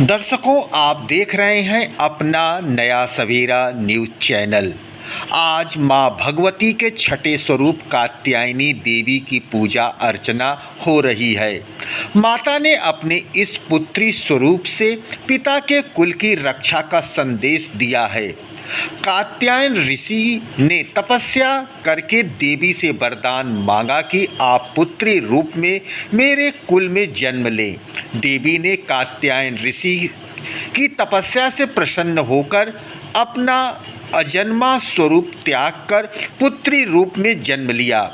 दर्शकों, आप देख रहे हैं अपना नया सवेरा न्यूज चैनल। आज मां भगवती के छठे स्वरूप कात्यायनी देवी की पूजा अर्चना हो रही है। माता ने अपने इस पुत्री स्वरूप से पिता के कुल की रक्षा का संदेश दिया है। कात्यायन ऋषि ने तपस्या करके देवी से वरदान मांगा कि आप पुत्री रूप में मेरे कुल में जन्म लें। देवी ने कात्यायन ऋषि की तपस्या से प्रसन्न होकर अपना अजन्मा स्वरूप त्याग कर पुत्री रूप में जन्म लिया।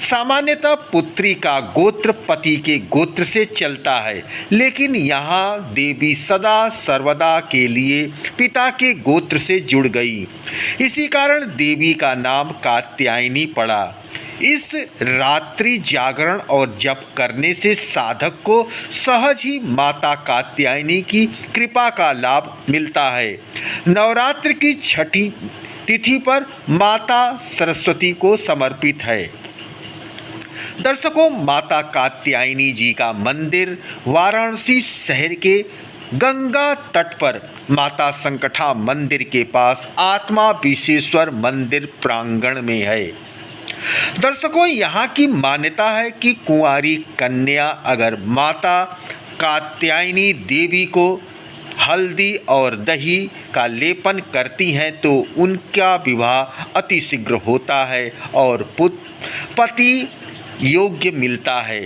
सामान्यतः पुत्री का गोत्र पति के गोत्र से चलता है, लेकिन यहाँ देवी सदा सर्वदा के लिए पिता के गोत्र से जुड़ गई। इसी कारण देवी का नाम कात्यायनी पड़ा। इस रात्रि जागरण और जप करने से साधक को सहज ही माता कात्यायनी की कृपा का लाभ मिलता है। नवरात्र की छठी तिथि पर माता सरस्वती को समर्पित है। दर्शकों, माता कात्यायनी जी का मंदिर वाराणसी शहर के गंगा तट पर माता संकटा मंदिर के पास आत्मा विश्वेश्वर मंदिर प्रांगण में है। दर्शकों, यहाँ की मान्यता है कि कुंवारी कन्या अगर माता कात्यायनी देवी को हल्दी और दही का लेपन करती हैं तो उनका विवाह अतिशीघ्र होता है और पति योग्य मिलता है।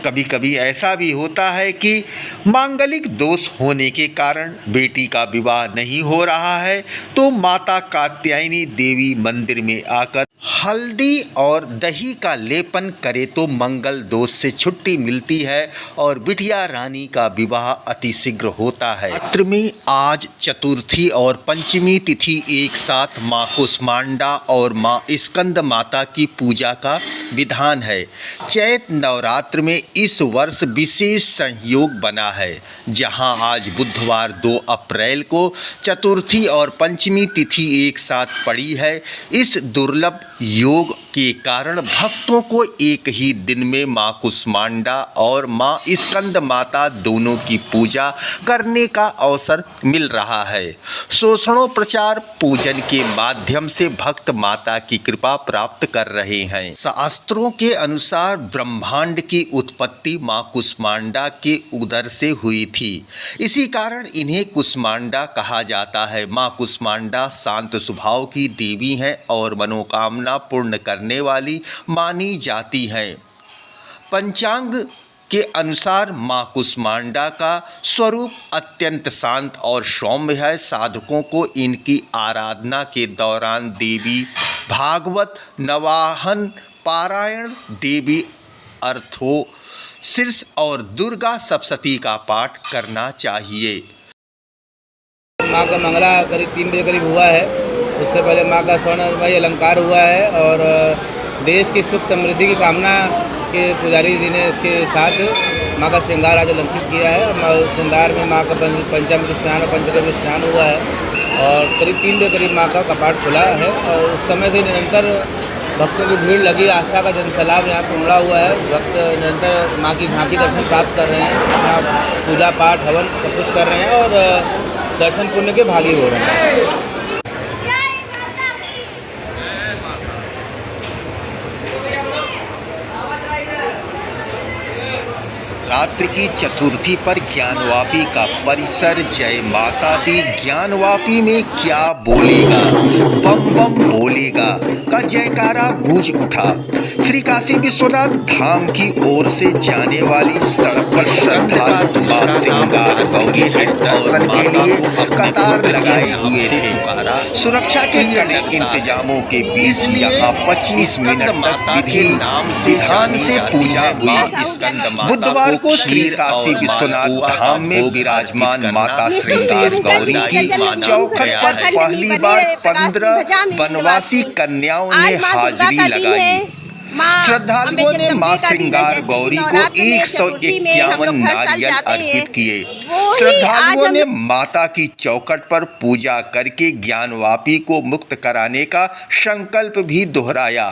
कभी कभी ऐसा भी होता है कि मांगलिक दोष होने के कारण बेटी का विवाह नहीं हो रहा है तो माता कात्यायनी देवी मंदिर में आकर हल्दी और दही का लेपन करे तो मंगल दोष से छुट्टी मिलती है और बिटिया रानी का विवाह अतिशीघ्र होता है। रात्रि में आज चतुर्थी और पंचमी तिथि एक साथ माँ कुष्मांडा और माँ स्कंद माता की पूजा का विधान है। चैत नवरात्र में इस वर्ष विशेष संयोग बना है, जहां आज बुधवार 2 अप्रैल को चतुर्थी और पंचमी तिथि एक साथ पड़ी है। इस दुर्लभ योग के कारण भक्तों को एक ही दिन में मां कुष्मांडा और मां स्कंद माता दोनों की पूजा करने का अवसर मिल रहा है। शोषणोपचार पूजन के माध्यम से भक्त माता की कृपा प्राप्त कर रहे हैं। शास्त्रों के अनुसार ब्रह्मांड की उत्पत्ति मां कुष्मांडा के उदर से हुई थी। इसी कारण इन्हें कुष्मांडा कहा जाता है। मां कुष्मांडा शांत स्वभाव की देवी हैं और मनोकामना पूर्ण करने वाली मानी जाती हैं। पंचांग के अनुसार मां कुष्मांडा का स्वरूप अत्यंत शांत और सौम्य है। साधकों को इनकी आराधना के दौरान देवी भागवत, नवाहन पारायण, देवी अर्थो शीर्ष और दुर्गा सप्तशती का पाठ करना चाहिए। माँ का मंगला करीब 3 बजे करीब हुआ है। उससे पहले माँ का स्वर्णमयी अलंकार हुआ है और देश की सुख समृद्धि की कामना के पुजारी जी ने इसके साथ माँ का श्रृंगार आज अलंकृत किया है। श्रृंगार में माँ का पंचम स्नान और पंचगव्य स्नान हुआ है और करीब 3 बजे करीब माँ का कपाट खुला है और उस समय से निरंतर भक्तों की भीड़ लगी। आस्था का जनसैलाब यहाँ पर उमड़ा हुआ है। भक्त निरंतर माँ की झांकी दर्शन प्राप्त कर रहे हैं, अपना पूजा पाठ हवन सब कुछ कर रहे हैं और दर्शन पुण्य के भागी हो रहे हैं। रात्रि की चतुर्थी पर ज्ञानवापी का परिसर जय माता दी ज्ञानवापी में क्या बोलेगा, बम बम बोलेगा का जयकारा गूंज उठा। श्री काशी विश्वनाथ धाम की ओर से जाने वाली सड़क पर श्रद्धालु मां श्रृंगार गौरी के दर्शन के लिए कतार लगाए हुए थे। सुरक्षा के कड़े इंतजामों के बीच यहाँ 25 मिनट तक विधि नाम से ध्यान से पूजा हुई। बुधवार को श्री काशी विश्वनाथ धाम में विराजमान माता श्रृंगार गौरी की चौखट पर पहली बार 15 वनवासी कन्याओं ने हाजिरी लगाई। श्रद्धालुओं ने मां श्रृंगार गौरी को 151 नारियल अर्पित किए। श्रद्धालुओं ने माता की चौखट पर पूजा करके ज्ञानवापी को मुक्त कराने का संकल्प भी दोहराया।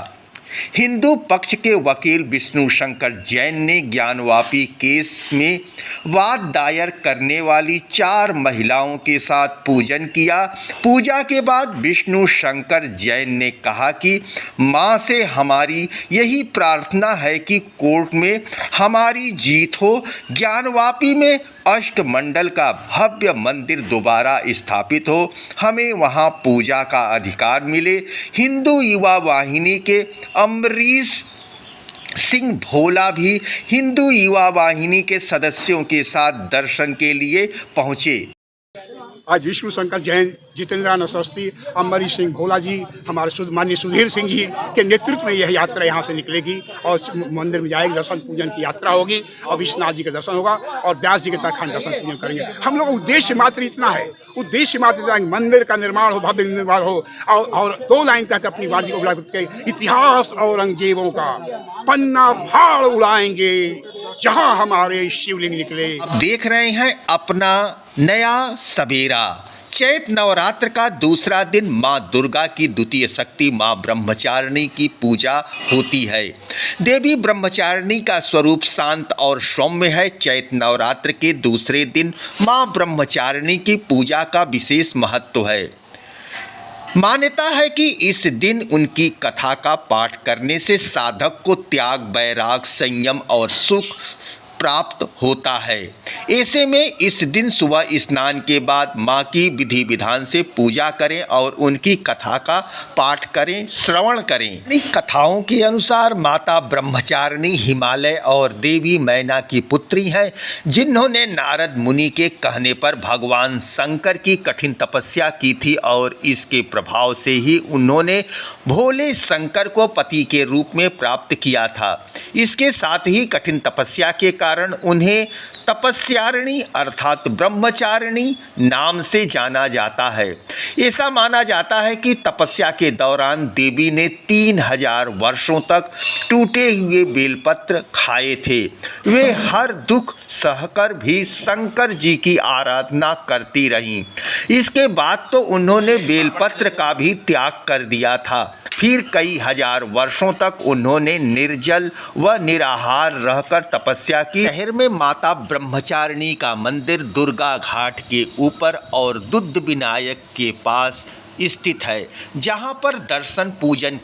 हिंदू पक्ष के वकील विष्णु शंकर जैन ने ज्ञानवापी केस में वाद दायर करने वाली 4 महिलाओं के साथ पूजन किया। पूजा के बाद विष्णु शंकर जैन ने कहा कि मां से हमारी यही प्रार्थना है कि कोर्ट में हमारी जीत हो, ज्ञानवापी में अष्टमंडल का भव्य मंदिर दोबारा स्थापित हो, हमें वहां पूजा का अधिकार मिले। हिंदू युवा वाहिनी के अमरीश सिंह भोला भी हिंदू युवा वाहिनी के सदस्यों के साथ दर्शन के लिए पहुंचे। आज विष्णु शंकर जैन, जितेंद्र सरस्वती, अमरीश सिंह भोला जी, हमारे माननीय सुधीर सिंह जी के नेतृत्व में यह यात्रा यहाँ से निकलेगी और मंदिर में जाएगी, दर्शन पूजन की यात्रा होगी और विश्वनाथ जी का दर्शन होगा और व्यास जी के तखंड दर्शन पूजन करेंगे। हम लोग उद्देश्य मात्र इतना है, उद्देश्य मात्र इतना, मंदिर का निर्माण हो, भव्य निर्माण हो और 2 लाइन तक अपनी वादी को बुला के इतिहास औरंगजेबों का पन्ना फाड़ उड़ाएंगे जहाँ हमारे शिवलिंग निकले। देख रहे हैं अपना नया सवेरा। चैत नवरात्र का दूसरा दिन मां दुर्गा की द्वितीय शक्ति मां ब्रह्मचारिणी की पूजा होती है। देवी ब्रह्मचारिणी का स्वरूप शांत और सौम्य है। चैत नवरात्र के दूसरे दिन मां ब्रह्मचारिणी की पूजा का विशेष महत्व है। मान्यता है कि इस दिन उनकी कथा का पाठ करने से साधक को त्याग, वैराग, संयम और सुख प्राप्त होता है। ऐसे में इस दिन सुबह स्नान के बाद मां की विधि विधान से पूजा करें और उनकी कथा का पाठ करें, श्रवण करें। कथाओं के अनुसार माता ब्रह्मचारिणी हिमालय और देवी मैना की पुत्री हैं, जिन्होंने नारद मुनि के कहने पर भगवान शंकर की कठिन तपस्या की थी और इसके प्रभाव से ही उन्होंने भोले शंकर को पति के रूप में प्राप्त किया था। इसके साथ ही कठिन तपस्या के कारण उन्हें तपस्यारिणी अर्थात ब्रह्मचारिणी नाम से जाना जाता है। ऐसा माना जाता है कि तपस्या के दौरान देवी ने 3000 वर्षों तक टूटे हुए बेलपत्र खाए थे। वे हर दुख सहकर भी शंकर जी की आराधना करती रहीं। इसके बाद तो उन्होंने बेलपत्र का भी त्याग कर दिया था। फिर कई हजार वर्षों तक उन्होंने निर्जल व निराहार रहकर तपस्या की। शहर में माता ब्रह्मचारिणी का मंदिर दुर्गा घाट के ऊपर और दुद्ध विनायक के पास स्थित है, जहां पर दर्शन पूजन